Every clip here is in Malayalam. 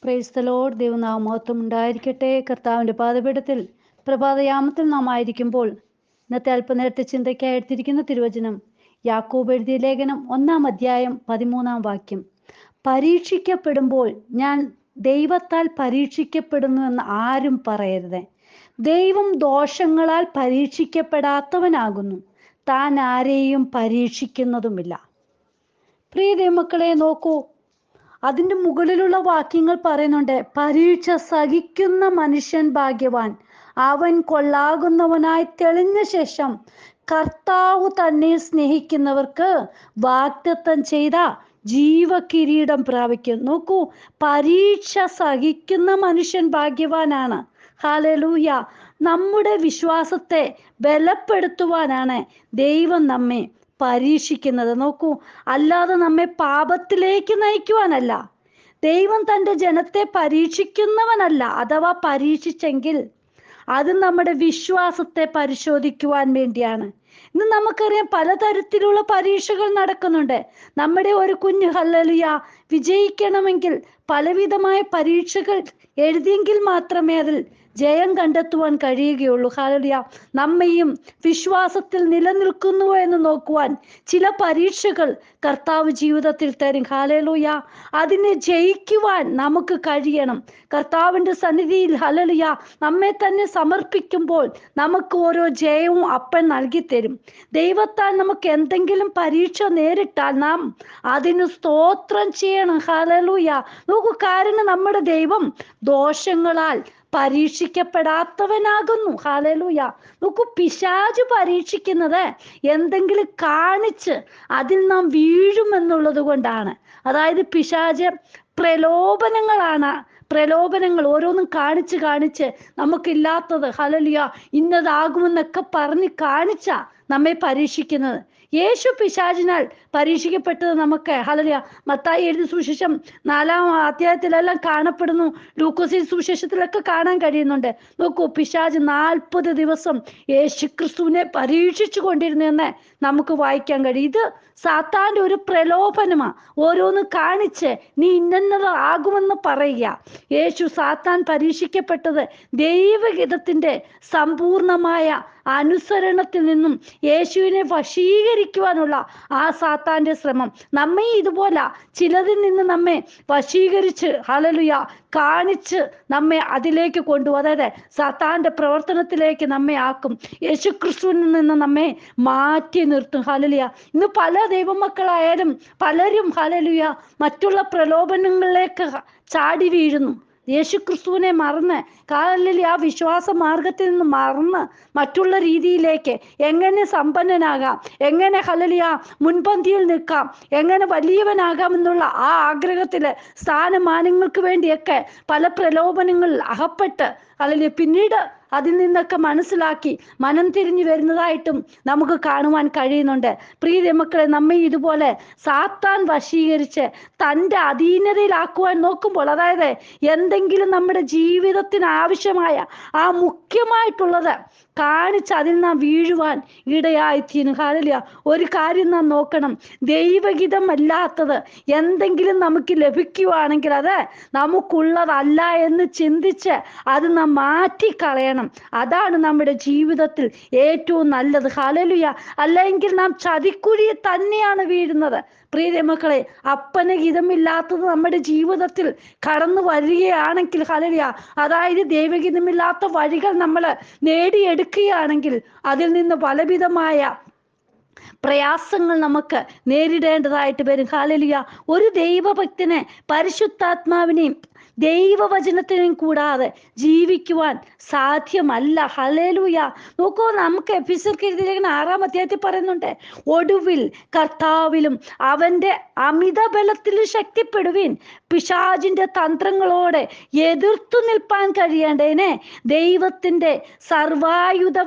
Price the Lord. ദൈവനാമം ഉണ്ടായിരിക്കട്ടെ. കർത്താവിൻ്റെ പാദപീഠത്തിൽ പ്രഭാതയാമത്തിൽ നാം ആയിരിക്കുമ്പോൾ ഇന്നത്തെ അല്പനേരത്തെ ചിന്തയ്ക്കായി എടുത്തിരിക്കുന്ന തിരുവചനം യാക്കോബ് എഴുതിയ ലേഖനം 1-ാം അധ്യായം 13-ാം വാക്യം. പരീക്ഷിക്കപ്പെടുമ്പോൾ ഞാൻ ദൈവത്താൽ പരീക്ഷിക്കപ്പെടുന്നു എന്ന് ആരും പറയരുത്. ദൈവം ദോഷങ്ങളാൽ പരീക്ഷിക്കപ്പെടാത്തവനാകുന്നു, താൻ ആരെയും പരീക്ഷിക്കുന്നതുമില്ല. പ്രിയ ദൈവമക്കളെ, നോക്കൂ, അതിൻ്റെ മുകളിലുള്ള വാക്യങ്ങൾ പറയുന്നുണ്ട്, പരീക്ഷ സഹിക്കുന്ന മനുഷ്യൻ ഭാഗ്യവാൻ, അവൻ കൊള്ളാകുന്നവനായി തെളിഞ്ഞ ശേഷം കർത്താവ് തന്നെ സ്നേഹിക്കുന്നവർക്ക് വാഗ്ദത്തം ചെയ്ത ജീവകിരീടം പ്രാപിക്കും. നോക്കൂ, പരീക്ഷ സഹിക്കുന്ന മനുഷ്യൻ ഭാഗ്യവാനാണ്. ഹല്ലേലൂയ. നമ്മുടെ വിശ്വാസത്തെ ബലപ്പെടുത്തുവാനാണ് ദൈവം നമ്മെ പരീക്ഷിക്കുന്നത്. നോക്കൂ, അല്ലാതെ നമ്മെ പാപത്തിലേക്ക് നയിക്കുവാനല്ല. ദൈവം തൻ്റെ ജനത്തെ പരീക്ഷിക്കുന്നവനല്ല. അഥവാ പരീക്ഷിച്ചെങ്കിൽ അത് നമ്മുടെ വിശ്വാസത്തെ പരിശോധിക്കുവാൻ വേണ്ടിയാണ്. ഇന്ന് നമുക്കറിയാം, പലതരത്തിലുള്ള പരീക്ഷകൾ നടക്കുന്നുണ്ട്. നമ്മുടെ ഒരു കുഞ്ഞ് ഹല്ലേലൂയ വിജയിക്കണമെങ്കിൽ പലവിധമായ പരീക്ഷകൾ എഴുതിയെങ്കിൽ മാത്രമേ അതിൽ ജയം കണ്ടെത്തുവാൻ കഴിയുകയുള്ളൂ. ഹല്ലേലൂയ. നമ്മയും വിശ്വാസത്തിൽ നിലനിൽക്കുന്നുവോ എന്ന് നോക്കുവാൻ ചില പരീക്ഷകൾ കർത്താവ് ജീവിതത്തിൽ തരും. ഹല്ലേലൂയ. അതിനെ ജയിക്കുവാൻ നമുക്ക് കഴിയണം. കർത്താവിൻ്റെ സന്നിധിയിൽ ഹല്ലേലൂയ നമ്മെ തന്നെ സമർപ്പിക്കുമ്പോൾ നമുക്ക് ഓരോ ജയവും അപ്പൻ നൽകി തരും. ദൈവത്താൽ നമുക്ക് എന്തെങ്കിലും പരീക്ഷ നേരിട്ടാൽ നാം അതിന് സ്തോത്രം ചെയ്യണം. ഹല്ലേലൂയ. നോക്കൂ, കാരണം നമ്മുടെ ദൈവം ദോഷങ്ങളാൽ പരീക്ഷിക്കപ്പെടാത്തവനാകുന്നു. ഹല്ലേലൂയ. നോക്കൂ, പിശാച് പരീക്ഷിക്കുന്നത് എന്തെങ്കിലും കാണിച്ച് അതിൽ നാം വീഴുമെന്നുള്ളത് കൊണ്ടാണ്. അതായത് പിശാച് പ്രലോഭനങ്ങൾ ഓരോന്നും കാണിച്ച് നമുക്കില്ലാത്തത് ഹല്ലേലൂയ ഇന്നതാകുമെന്നൊക്കെ പറഞ്ഞ് കാണിച്ച നമ്മെ പരീക്ഷിക്കുന്നത്. യേശു പിശാചിനാൽ പരീക്ഷിക്കപ്പെട്ടത് നമുക്ക് ഹല്ലേലൂയ മത്തായി എഴുതിയ സുവിശേഷം 4-ാം അധ്യായത്തിലെല്ലാം കാണപ്പെടുന്നു. ലൂക്കോസ് സുവിശേഷത്തിലൊക്കെ കാണാൻ കഴിയുന്നുണ്ട്. നോക്കൂ, പിശാച് 40 ദിവസം യേശു ക്രിസ്തുവിനെ പരീക്ഷിച്ചു കൊണ്ടിരുന്നെന്ന് നമുക്ക് വായിക്കാൻ കഴിയും. ഇത് സാത്താൻ്റെ ഒരു പ്രലോഭനമാണ്. ഓരോന്ന് കാണിച്ച് നീ ഇന്നത് ആകുമെന്ന് പറയുക. സാത്താൻ പരീക്ഷിക്കപ്പെട്ടത് ദൈവഹിതത്തിൻ്റെ സമ്പൂർണമായ അനുസരണത്തിൽ നിന്നും യേശുവിനെ വശീകരിക്കുവാനുള്ള ആ സാത്താൻ്റെ ശ്രമം നമ്മെ ഇതുപോലെ ചിലതിൽ നിന്ന് നമ്മെ വശീകരിച്ച് ഹല്ലേലൂയ കാണിച്ച് നമ്മെ അതിലേക്ക് കൊണ്ടുപോകും. അതായത് സാത്താൻ്റെ പ്രവർത്തനത്തിലേക്ക് നമ്മെ ആക്കും. യേശു ക്രിസ്തുവിൽ നിന്ന് നമ്മെ മാറ്റി നിർത്തും. ഹല്ലേലൂയ. ഇന്ന് പല ദൈവമക്കളായാലും പലരും ഹല്ലേലൂയ മറ്റുള്ള പ്രലോഭനങ്ങളിലേക്ക് ചാടി വീഴുന്നു. യേശു ക്രിസ്തുവിനെ മറന്ന് ഹല്ലേലൂയ ആ വിശ്വാസ മാർഗത്തിൽ നിന്ന് മറന്ന് മറ്റുള്ള രീതിയിലേക്ക് എങ്ങനെ സമ്പന്നനാകാം, എങ്ങനെ ഹല്ലേലൂയ മുൻപന്തിയിൽ നിൽക്കാം, എങ്ങനെ വലിയവനാകാം എന്നുള്ള ആ ആഗ്രഹത്തിൽ സ്ഥാനമാനങ്ങൾക്ക് വേണ്ടിയൊക്കെ പല പ്രലോഭനങ്ങളിൽ അകപ്പെട്ട് ഹല്ലേലൂയ പിന്നീട് അതിൽ നിന്നൊക്കെ മനസ്സിലാക്കി മനം തിരിഞ്ഞു വരുന്നതായിട്ടും നമുക്ക് കാണുവാൻ കഴിയുന്നുണ്ട്. പ്രിയ മക്കളെ, നമ്മെ ഇതുപോലെ സാത്താൻ വശീകരിച്ച് തൻ്റെ അധീനതയിലാക്കുവാൻ നോക്കുമ്പോൾ, അതായത് എന്തെങ്കിലും നമ്മുടെ ജീവിതത്തിന് ആവശ്യമായ ആ മുഖ്യമായിട്ടുള്ളത് കാണിച്ച് അതിൽ നാം വീഴുവാൻ ഇടയായിത്തീരും. ഹല്ലേലൂയ. ഒരു കാര്യം നാം നോക്കണം, ദൈവഹിതമല്ലാത്തത് എന്തെങ്കിലും നമുക്ക് ലഭിക്കുവാണെങ്കിൽ അത് നമുക്കുള്ളതല്ല എന്ന് ചിന്തിച്ച് അത് നാം മാറ്റിക്കളയണം. അതാണ് നമ്മുടെ ജീവിതത്തിൽ ഏറ്റവും നല്ലത്. ഹല്ലേലൂയ. അല്ലെങ്കിൽ നാം ചതിക്കുഴി തന്നെയാണ് വീഴുന്നത്. പ്രിയ മക്കളെ, അപ്പന് ഹിതമില്ലാത്തത് നമ്മുടെ ജീവിതത്തിൽ കടന്നു വരികയാണെങ്കിൽ ഹല്ലേലൂയ, അതായത് ദൈവഹിതമില്ലാത്ത വഴികൾ നമ്മൾ നേടിയെടുക്കുകയാണെങ്കിൽ അതിൽ നിന്ന് പലവിധമായ പ്രയാസങ്ങൾ നമുക്ക് നേരിടേണ്ടതായിട്ട് വരും. ഹല്ലേലൂയ. ഒരു ദൈവഭക്തനെ പരിശുദ്ധാത്മാവിനെയും ദൈവവചനത്തിനെയും കൂടാതെ ജീവിക്കുവാൻ സാധ്യമല്ല. ഹല്ലേലൂയ. നോക്കൂ, നമുക്ക് എഫെസ്യർക്ക് എഴുതിയ ലേഖനം 6-ാം അധ്യായത്തിൽ പറയുന്നുണ്ട്, ഒടുവിൽ കർത്താവിലും അവൻ്റെ അമിത ബലത്തിലും ശക്തിപ്പെടുവിൻ, പിശാചിൻ്റെ തന്ത്രങ്ങളോടെ എതിർത്തു നിൽപ്പാൻ കഴിയേണ്ടതിനെ ദൈവത്തിൻ്റെ സർവായുധ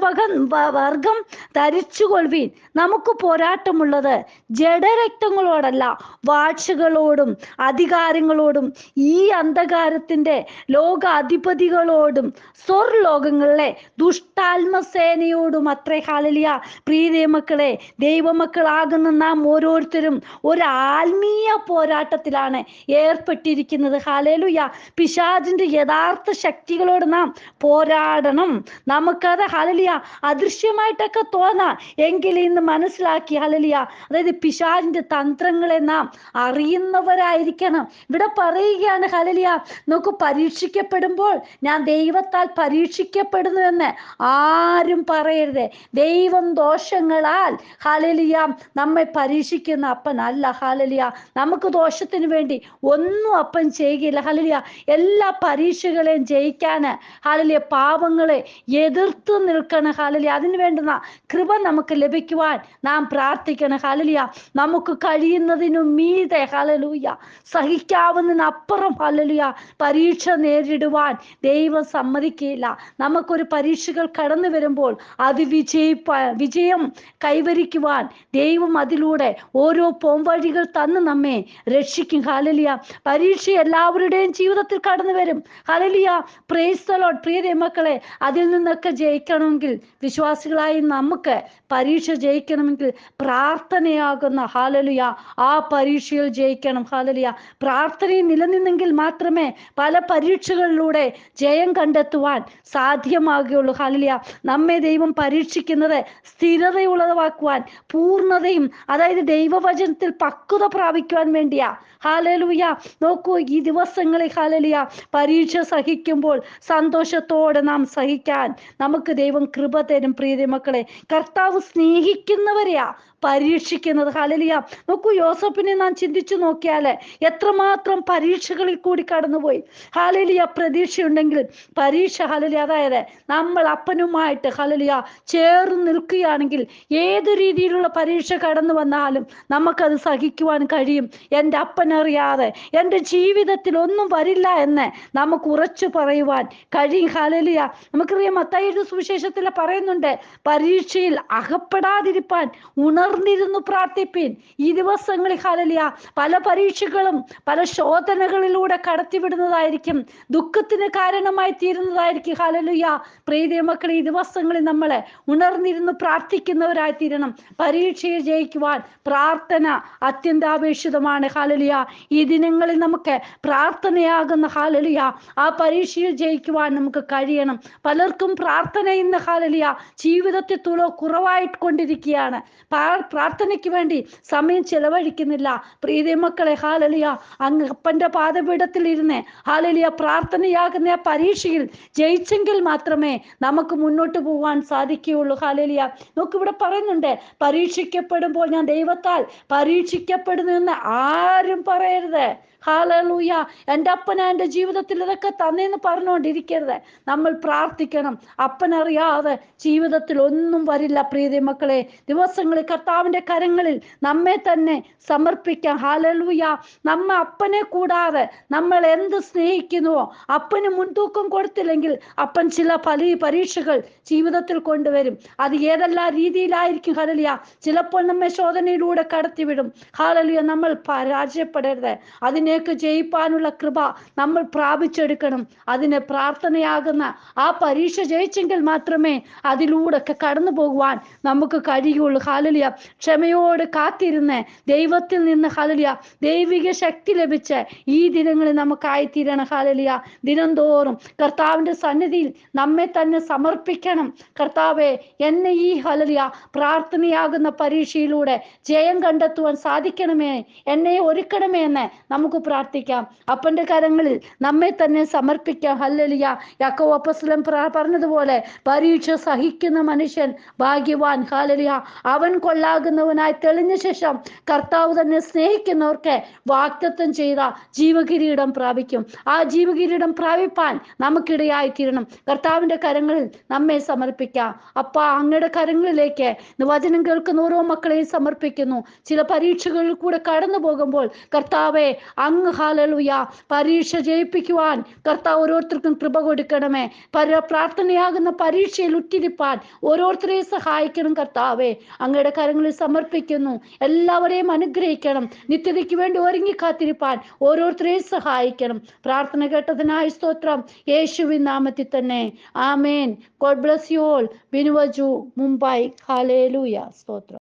വർഗം ധരിച്ചുകൊള്ളുവിൻ. നമുക്ക് പോരാട്ടമുള്ളത് ജഡരക്തങ്ങളോടല്ല, വാഴ്ചകളോടും അധികാരങ്ങളോടും ഈ അന്ധകാര അന്ധകാരത്തിന്റെ ലോക അധിപതികളോടും സ്വർലോകങ്ങളിലെ ദുഷ്ടാത്മസേനയോടും അത്രേ. ഹല്ലേലൂയ. പ്രിയ മക്കളെ, ദൈവമക്കളാകുന്ന നാം ഓരോരുത്തരും ഒരു ആത്മീയ പോരാട്ടത്തിലാണ് ഏർപ്പെട്ടിരിക്കുന്നത്. ഹല്ലേലൂയ. പിശാചിന്റെ യഥാർത്ഥ ശക്തികളോട് നാം പോരാടണം. നമുക്കത് ഹല്ലേലൂയ അദൃശ്യമായിട്ടൊക്കെ തോന്നാം, എങ്കിൽ ഇന്ന് മനസ്സിലാക്കി ഹല്ലേലൂയ, അതായത് പിശാചിന്റെ തന്ത്രങ്ങളെ നാം അറിയുന്നവരായിരിക്കണം. ഇവിടെ പറയുകയാണ് ഹല്ലേലൂയ, നോക്കൂ, പരീക്ഷിക്കപ്പെടുമ്പോൾ ഞാൻ ദൈവത്താൽ പരീക്ഷിക്കപ്പെടുന്നു എന്ന് ആരും പറയരുത്. ദൈവം ദോഷങ്ങളാൽ ഹല്ലേലൂയ നമ്മെ പരീക്ഷിക്കുന്ന അപ്പൻ അല്ല. ഹല്ലേലൂയ. നമുക്ക് ദോഷത്തിന് വേണ്ടി ഒന്നും അപ്പൻ ചെയ്യുകയില്ല. ഹല്ലേലൂയ. എല്ലാ പരീക്ഷകളെയും ജയിക്കാന് ഹല്ലേലൂയ പാപങ്ങളെ എതിർത്ത് നിൽക്കണം. ഹല്ലേലൂയ. അതിന് വേണ്ടുന്ന കൃപ നമുക്ക് ലഭിക്കുവാൻ നാം പ്രാർത്ഥിക്കണം. ഹല്ലേലൂയ. നമുക്ക് കഴിയുന്നതിനും മീതെ ഹല്ലേലൂയ സഹിക്കാവുന്നതിനപ്പുറം ഹല്ലേലൂയ പരീക്ഷ നേരിടുവാൻ ദൈവം സമ്മതിക്കുകയില്ല. നമുക്കൊരു പരീക്ഷകൾ കടന്നു വരുമ്പോൾ അത് വിജയം കൈവരിക്കുവാൻ ദൈവം അതിലൂടെ ഓരോ പോംവഴികൾ തന്ന് നമ്മെ രക്ഷിക്കും. ഹല്ലേലൂയ. പരീക്ഷ എല്ലാവരുടെയും ജീവിതത്തിൽ കടന്നു വരും. ഹല്ലേലൂയ. Praise the lord. പ്രിയ മക്കളെ, അതിൽ നിന്നൊക്കെ ജയിക്കണമെങ്കിൽ, വിശ്വാസികളായി നമുക്ക് പരീക്ഷ ജയിക്കണമെങ്കിൽ പ്രാർത്ഥനയാകുന്ന ഹല്ലേലൂയ ആ പരീക്ഷയിൽ ജയിക്കണം. ഹല്ലേലൂയ. പ്രാർത്ഥനയിൽ നിലനിന്നെങ്കിൽ മാത്രമേ പല പരീക്ഷകളിലൂടെ ജയം കണ്ടെത്തുവാൻ സാധ്യമാകുകയുള്ളൂ. ഹല്ലേലൂയ. നമ്മെ ദൈവം പരീക്ഷിക്കുന്നത് സ്ഥിരതയുള്ളതാക്കുവാൻ, പൂർണ്ണതയും അതായത് ദൈവവചനത്തിൽ പക്വത പ്രാപിക്കുവാൻ വേണ്ടിയാ. ഹല്ലേലൂയ. നോക്കൂ, ഈ ദിവസങ്ങളിൽ ഹല്ലേലൂയ പരീക്ഷ സഹിക്കുമ്പോൾ സന്തോഷത്തോടെ നാം സഹിക്കാൻ നമുക്ക് ദൈവം കൃപ തരും. പ്രിയ മക്കളെ, കർത്താവ് സ്നേഹിക്കുന്നവരെയാ പരീക്ഷിക്കുന്നത്. ഹല്ലേലൂയ. നോക്കൂ, യോസേപ്പിനെ നാം ചിന്തിച്ചു നോക്കിയാല് എത്രമാത്രം പരീക്ഷകളിൽ കൂടി കടന്നുപോയി. ഹല്ലേലൂയ. പ്രതീക്ഷയുണ്ടെങ്കിൽ പരീക്ഷ ഹല്ലേലൂയ, അതായത് നമ്മൾ അപ്പനുമായിട്ട് ഹല്ലേലൂയ ചേർന്ന് നിൽക്കുകയാണെങ്കിൽ ഏത് രീതിയിലുള്ള പരീക്ഷ കടന്നു വന്നാലും നമുക്കത് സഹിക്കുവാൻ കഴിയും. എൻ്റെ അപ്പനറിയാതെ എൻ്റെ ജീവിതത്തിൽ ഒന്നും വരില്ല എന്ന് നമുക്ക് ഉറച്ചു പറയുവാൻ കഴിയും. ഹല്ലേലൂയ. നമുക്കറിയാം, മത്തായിയുടെ സുവിശേഷത്തിൽ പറയുന്നുണ്ട്, പരീക്ഷയിൽ അകപ്പെടാതിരിപ്പാൻ ഉണർന്നിരുന്നു പ്രാർത്ഥിപ്പീൻ. ഈ ദിവസങ്ങളിൽ ഹല്ലേലൂയ പല പരീക്ഷകളും പല ശോധനകളിലൂടെ കടത്തിവിടുന്നതായിരിക്കും, ദുഃഖത്തിന് കാരണമായി തീരുന്നതായിരിക്കും. ഹല്ലേലൂയ. പ്രിയ മക്കളെ, ഈ ദിവസങ്ങളിൽ നമ്മൾ ഉണർന്നിരുന്ന് പ്രാർത്ഥിക്കുന്നവരായി തീരണം. പരീക്ഷയെ ജയിക്കുവാൻ പ്രാർത്ഥന അത്യന്താപേക്ഷിതമാണ്. ഹല്ലേലൂയ. ഈ ദിനങ്ങളിൽ നമുക്ക് പ്രാർത്ഥനയാകുന്ന ഹല്ലേലൂയ ആ പരീക്ഷയിൽ ജയിക്കുവാൻ നമുക്ക് കഴിയണം. പലർക്കും പ്രാർത്ഥന ഇന്ന് ഹല്ലേലൂയ ജീവിതത്തിൽ കുറവായിട്ട് കൊണ്ടിരിക്കുകയാണ്. പ്രാർത്ഥനയ്ക്ക് വേണ്ടി സമയം ചെലവഴിക്കുന്നില്ല. പ്രിയ മക്കളെ, ഹല്ലേലൂയ അങ്ങ് അപ്പന്റെ പാദപീഠത്തിൽ ഇരുന്ന് ഹല്ലേലൂയ പ്രാർത്ഥനയാകുന്ന പരീക്ഷയിൽ ജയിച്ചെങ്കിൽ മാത്രമേ നമുക്ക് മുന്നോട്ട് പോകാൻ സാധിക്കുകയുള്ളൂ. ഹല്ലേലൂയ. നമുക്കിവിടെ പറയുന്നുണ്ട്, പരീക്ഷിക്കപ്പെടുമ്പോൾ ഞാൻ ദൈവത്താൽ പരീക്ഷിക്കപ്പെടുന്നു എന്ന് ആരും പറയരുത്. ഹല്ലേലൂയ. എൻ്റെ അപ്പന എൻ്റെ ജീവിതത്തിൽ ഇതൊക്കെ തന്നെന്ന് പറഞ്ഞുകൊണ്ടിരിക്കരുത്. നമ്മൾ പ്രാർത്ഥിക്കണം. അപ്പനറിയാതെ ജീവിതത്തിൽ ഒന്നും വരില്ല. പ്രിയ മക്കളെ, ദിവസങ്ങളിൽ കർത്താവിൻ്റെ കരങ്ങളിൽ നമ്മെ തന്നെ സമർപ്പിക്കാം. ഹല്ലേലൂയ. നമ്മ അപ്പനെ കൂടാതെ നമ്മൾ എന്ത് സ്നേഹിക്കുന്നുവോ, അപ്പന് മുൻതൂക്കം കൊടുത്തില്ലെങ്കിൽ അപ്പൻ ചില പരീക്ഷകൾ ജീവിതത്തിൽ കൊണ്ടുവരും. അത് ഏതെല്ലാം രീതിയിലായിരിക്കും. ഹല്ലേലൂയ. ചിലപ്പോൾ നമ്മെ ശോധനയിലൂടെ കടത്തിവിടും. ഹല്ലേലൂയ. നമ്മൾ പരാജയപ്പെടരുത്. അതിനേക്ക് ജയിപ്പാനുള്ള കൃപ നമ്മൾ പ്രാപിച്ചെടുക്കണം. അതിന് പ്രാർത്ഥനയാകുന്ന ആ പരീക്ഷ ജയിച്ചെങ്കിൽ മാത്രമേ അതിലൂടെ ഒക്കെ കടന്നു പോകുവാൻ നമുക്ക് കഴിയുള്ളൂ. ഹല്ലേലൂയ. ക്ഷമയോട് കാത്തിരുന്ന് ദൈവത്തിൽ നിന്ന് ഹല്ലേലൂയ ദൈവിക ശക്തി ലഭിച്ച് ഈ ദിനങ്ങളിൽ നമുക്കായിത്തീരണം. ഹല്ലേലൂയ. ദിനംതോറും കർത്താവിൻ്റെ സന്നിധിയിൽ നമ്മെ തന്നെ സമർപ്പിക്കണം. കർത്താവേ, എന്നെ ഈ ഹല്ലേലൂയ പ്രാർത്ഥനയാകുന്ന പരീക്ഷയിലൂടെ ജയം കണ്ടെത്തുവാൻ സാധിക്കണമേ, എന്നെ ഒരുക്കണമേ എന്ന് നമുക്ക് പ്രാർത്ഥിക്കാം. അപ്പന്റെ കരങ്ങളിൽ നമ്മെ തന്നെ സമർപ്പിക്കാം. ഹല്ലേലൂയ. യാക്കോബ് അപ്പോസ്തലൻ പറഞ്ഞതുപോലെ, പരീക്ഷ സഹിക്കുന്ന മനുഷ്യൻ ഭാഗ്യവാൻ. ഹല്ലേലൂയ. അവൻ കൊള്ളാകുന്നവനായി തെളിഞ്ഞ ശേഷം കർത്താവ് തന്നെ സ്നേഹിക്കുന്നവർക്ക് വാഗ്ദത്തം ചെയ്ത ജീവകിരീടം പ്രാപിക്കും. ആ ജീവകിരീടം പ്രാപിപ്പാൻ നമുക്കിടയായി തീരണം. കർത്താവിന്റെ കരങ്ങളിൽ നമ്മെ സമർപ്പിക്കാം. അപ്പാ, അങ്ങയുടെ കരങ്ങളിലേക്ക് വചനം കേൾക്കുന്ന ഓരോ മക്കളെയും സമർപ്പിക്കുന്നു. ചില പരീക്ഷകളിൽ കൂടെ കടന്നു പോകുമ്പോൾ കർത്താവെ, അങ്ങ് ഹല്ലേലൂയ പരീക്ഷ ജയിപ്പിക്കുവാൻ കർത്താവ് ഓരോരുത്തർക്കും കൃപ കൊടുക്കണമേ. പ്രാർത്ഥനയാകുന്ന പരീക്ഷയിൽ ഉറ്റിരിപ്പാൻ ഓരോരുത്തരെയും സഹായിക്കണം കർത്താവേ. അങ്ങയുടെ കരങ്ങളിൽ സമർപ്പിക്കുന്നു. എല്ലാവരെയും അനുഗ്രഹിക്കണം. നിത്യതയ്ക്ക് വേണ്ടി ഒരുങ്ങി കാത്തിരിപ്പാൻ ഓരോരുത്തരെയും സഹായിക്കണം. പ്രാർത്ഥന കേട്ടതിനായി സ്തോത്രം. യേശുവിൻ നാമത്തിൽ തന്നെ amen. God bless you all. ബിനുവജു, മുംബൈ. ഹല്ലേലൂയ. സ്തോത്രം.